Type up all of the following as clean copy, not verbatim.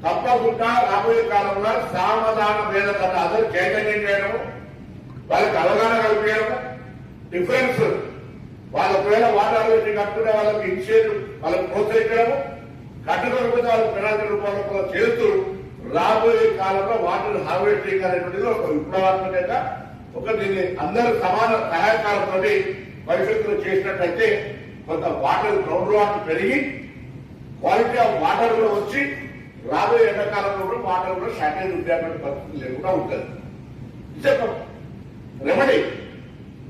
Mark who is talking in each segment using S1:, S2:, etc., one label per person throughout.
S1: తప్పకుండా రాబోయే కాలంలో సామధాన భేదకత అందరూ చైతన్యం చేయడము, వాళ్ళకి అవగాహన కల్పించడము, డిఫరెన్స్ వాళ్ళ ఒకవేళ వాటర్ హార్వెస్టింగ్ కట్టుకునే వాళ్ళకి ఇన్షియేటివ్ వాళ్ళకి ప్రోత్సహించడము, కట్టుకోకపోతే వాళ్ళకి పెనాల్టీ రూపంలో చేస్తూ రాబోయే కాలంలో వాటర్ హార్వెస్టింగ్ అనేటువంటిది ఒక విప్లవాత్మకంగా ఒక దీన్ని అందరూ సమాన సహాయకాలతో భవిష్యత్తులో చేసినట్లయితే కొంత వాటర్ గ్రౌండ్ వాటర్ పెరిగి క్వాలిటీ ఆఫ్ వాటర్ కూడా వచ్చి రాబోయే ఎండాకాలంలో కూడా వాటర్ కూడా షార్టేజ్ ఉండేటువంటి పరిస్థితి లేకుండా ఉంటుంది. రెమెడీ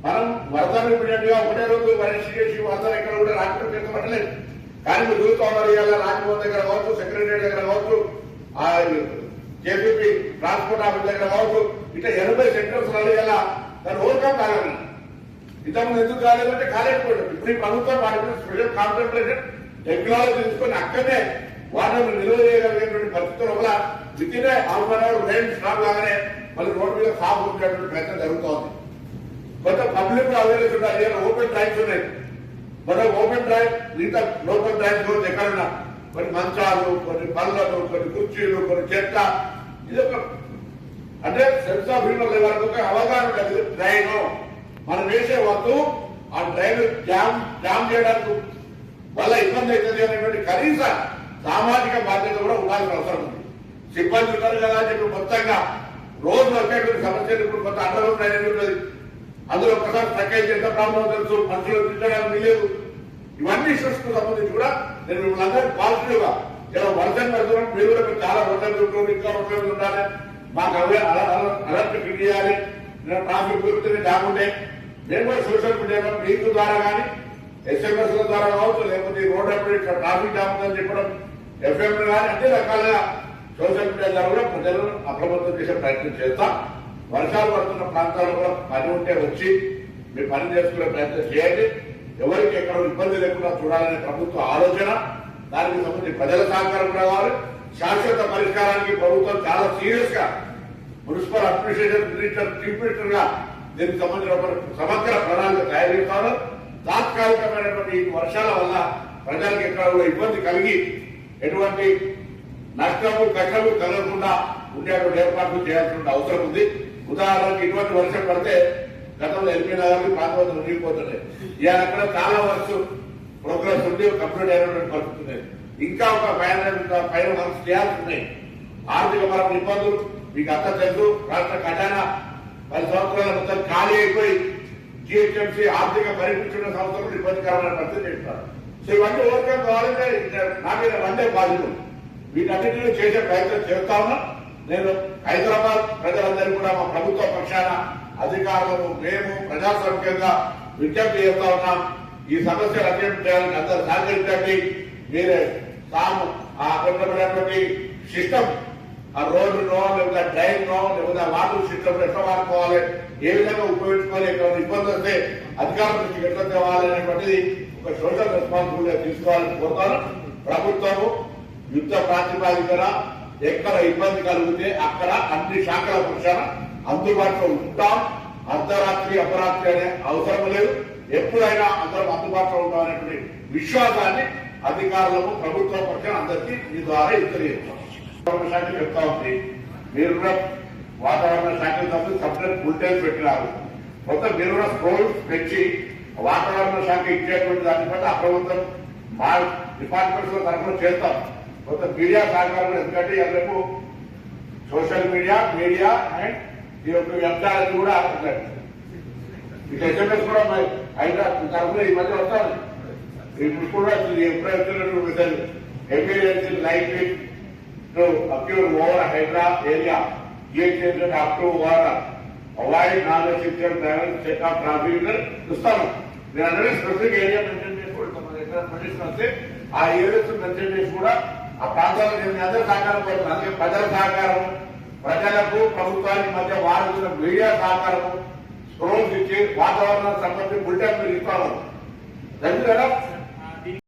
S1: మనం వరదలు ఇమీడియట్ గా ఒకటే రోజు పరీక్ష చేసి వరదలు ఎక్కడ కూడా రాకపోతే చెప్పట్లేదు. కానీ మీరు చూస్తూ ఉన్నారు ఇవాళ రాజ్భవన్ దగ్గర కావచ్చు, సెక్రటరీ దగ్గర కావచ్చు, జేపీపీ ట్రాన్స్పోర్ట్ ఆఫీస్ దగ్గర కావచ్చు, ఇట్లా 80 సెంటర్స్ ఇలా దాన్ని ఓవర్కమ్ కాలేదు. ఇంతకుముందు ఎందుకు కాలేదంటే కాలేకపోయాడు. ఇప్పుడు ఈ ప్రభుత్వం వాటి మీద స్పెషల్ కాన్సన్ట్రేషన్ టెక్నాలజీ తీసుకొని అక్కడనే వాటిని నిల్వ చేయగలిగేటువంటి పరిస్థితుల వల్ల within half an hour rain stop లాగానే మళ్ళీ రోడ్డు మీద సాఫ్ ఉండేటువంటి ప్రయత్నం జరుగుతోంది. కొంత పబ్లిక్ అవేర్నెస్ ఉండాలి. ఓపెన్ డ్రైవ్స్ ఉన్నాయి. మన ఓపెన్ డ్రైవ్ మిగతా లోకల్ డ్రైవ్స్ కూడా ఎక్కడున్నా కొన్ని మంచాలు, కొన్ని పళ్ళలు, కొన్ని కుర్చీలు, కొన్ని చెత్త, ఇది ఒక అంటే సెన్స్ ఆఫ్ హ్యూమర్ లెవెల్ ఒక అవగాహన కలిగి డ్రైన్ మనం వేసే వద్దు ఆ డ్రైన్ జామ్ చేయడానికి వల్ల ఇబ్బంది అవుతుంది అనేటువంటి కనీస సామాజిక బాధ్యత కూడా ఉండాల్సిన అవసరం ఉంది. సిబ్బంది ఉన్నారు కదా అని చెప్పి మొత్తంగా రోజు వచ్చేటువంటి సమస్యలు ఇప్పుడు కొంత అండర్గ్రౌండ్ డ్రైనేజ్ ఉంటుంది. అందులో ఒకసారి స్ట్రక్ అయితే ఎంత ప్రాబ్లం తెలుసు, మనుషులు తిట్టడానికి లేదు. ఇవన్నీ ఇష్యూస్ కు సంబంధించి కూడా నేను మిమ్మల్ని అందరూ పాజిటివ్ గా ఇలా వర్షం పడుతున్నాం, మీరు కూడా చాలా వర్షం ఉంటుంది, ఇంకా వర్షం ఉండాలి, మాకు అలర్ట్ ఫిట్ చేయాలి, ట్రాఫిక్ పెరుగుతుంది కాకుంటే మేము కూడా సోషల్ మీడియాలో మీకు ద్వారా కానీ SMS ల ద్వారా కావచ్చు, లేకపోతే రోడ్ అప్డేట్ ట్రాఫిక్ జామ్ ఉందని చెప్పడం, FM కానీ అన్ని రకాలుగా సోషల్ మీడియా ద్వారా కూడా ప్రజలను అప్రమత్తం చేసే ప్రయత్నం చేస్తాం. వర్షాలు పడుతున్న ప్రాంతాల్లో కూడా పని ఉంటే వచ్చి మీరు పని చేసుకునే ప్రయత్నం చేయండి. ఎవరికి ఎక్కడ ఇబ్బంది లేకుండా చూడాలనే ప్రభుత్వ ఆలోచన, దానికి సంబంధించి ప్రజల సహకారం కూడా కావాలి. శాశ్వత పరిష్కారానికి ప్రభుత్వం చాలా సీరియస్ గా మున్సిపల్ అడ్మినిస్ట్రేషన్ చీఫ్ మినిస్టర్ గా దీనికి సంబంధించిన సమగ్ర ప్రణాళిక తయారు చేస్తారు. తాత్కాలికమైనటువంటి వర్షాల వల్ల ప్రజలకు ఎక్కడ కూడా ఇబ్బంది కలిగి ఎటువంటి నష్టము కష్టము కలగకుండా ఉండేటువంటి ఏర్పాట్లు చేయాల్సిన అవసరం ఉంది. ఉదాహరణకు ఇటువంటి వర్షం పడితే గతంలో ఎల్పీ నగర్ ప్రాంతం మునిగిపోతున్నాయి. ఇవాళ కూడా చాలా వర్క్స్ ప్రోగ్రెస్ ఉంది, కంప్లీట్ అయినటువంటి పరిస్థితి ఉన్నాయి. ఇంకా ఒక పైన వర్క్స్ చేయాల్సి ఉన్నాయి. ఆర్థిక పరమైన ఇబ్బందులు మీకు అంతా తెలుసు. రాష్ట్ర ఖజానా 10 సంవత్సరాల మొత్తం ఖాళీ అయిపోయి జిహెచ్ఎంసీ ఆర్థిక పరిమితున్న సంవత్సరం ఇబ్బందికరమైన పరిస్థితి చేస్తారు. సో ఇవన్నీ ఓవర్కమ్ కావాలంటే నా మీద వందే బాధ్యతలు. వీటన్నిటిని చేసే ప్రయత్నం చేస్తా ఉన్నా. నేను హైదరాబాద్ ప్రజలందరూ కూడా మా ప్రభుత్వ పక్షాన అధికారులను మేము ప్రజాస్వామ్యంగా విజ్ఞప్తి చేస్తా ఉన్నాం. ఈ సమస్యలు అధ్యయనం చేయాలని అందరూ సహకరించండి. మీరే తాము ఆ అక్కడ సిస్టమ్, ఆ రోడ్డునో లేకపోతే డ్రైన్ నో లేకపోతే వాటర్ సిస్టమ్ ఎట్లా వాడుకోవాలి, ఏ విధంగా ఉపయోగించుకోవాలి, ఎక్కడ ఇబ్బంది వస్తే అధికారుల నుంచి ఎట్లా తేవాలి అనేటువంటిది ఒక సోషల్ రెస్పాన్సిబిలిటీ తీసుకోవాలని కోరుతాను. ప్రభుత్వము యుద్ధ ప్రాతిపాదికన ఎక్కడ ఇబ్బంది కలిగితే అక్కడ అన్ని శాఖల పక్షాన అందుబాటులో ఉంటాం. అర్ధరాత్రి అపరాత్రి అనే అవసరం లేదు. ఎప్పుడైనా అందరం అందుబాటులో ఉంటామనేటువంటి విశ్వాసాన్ని అధికారులకు ప్రభుత్వ పక్షాన అందరికీ మీ ద్వారా తెలియజేస్తాం. శాఖ చెప్తా ఉంది, మీరు కూడా వాతావరణ శాఖ సపరేట్ బులెటిన్స్ పెట్టినారు. మొత్తం మీరు కూడా స్క్రోల్స్ పెంచి వాతావరణ శాఖ ఇచ్చేటువంటి దాన్ని బట్టి అప్రమత్తం మా డిపార్ట్మెంట్స్ లో తరఫున చేస్తాం. కొంత మీడియా సహకారం, ఎందుకంటే రేపు సోషల్ మీడియా అండ్ ఈ యొక్క వ్యర్థాలన్నీ కూడా ఇక SMS కూడా హైదరాబాద్ తరఫున ఈ మధ్య వస్తాను. ఇప్పుడు కూడా ఎప్పుడైతే message emergency light to occur over Hyderabad area GHMC up to over avoid non essential travel check of traffic ఇస్తాను. నేను అందరికీ స్పెసిఫిక్ ఏరియా మెన్షన్ చేసుకుంటే ఆ ఏరియాస్ మెన్షన్ చేసి కూడా ఆ ప్రాంతాల్లో నేను అందరూ సహకారం కోరుతున్నాను. అందుకే ప్రజల సహకారం, ప్రజలకు ప్రభుత్వానికి మధ్య వాడుతున్న మీడియా సహకారము, స్క్రోల్స్ ఇచ్చి వాతావరణానికి సంబంధించి బులెటిన్ మీరు ఇస్తాను. కదా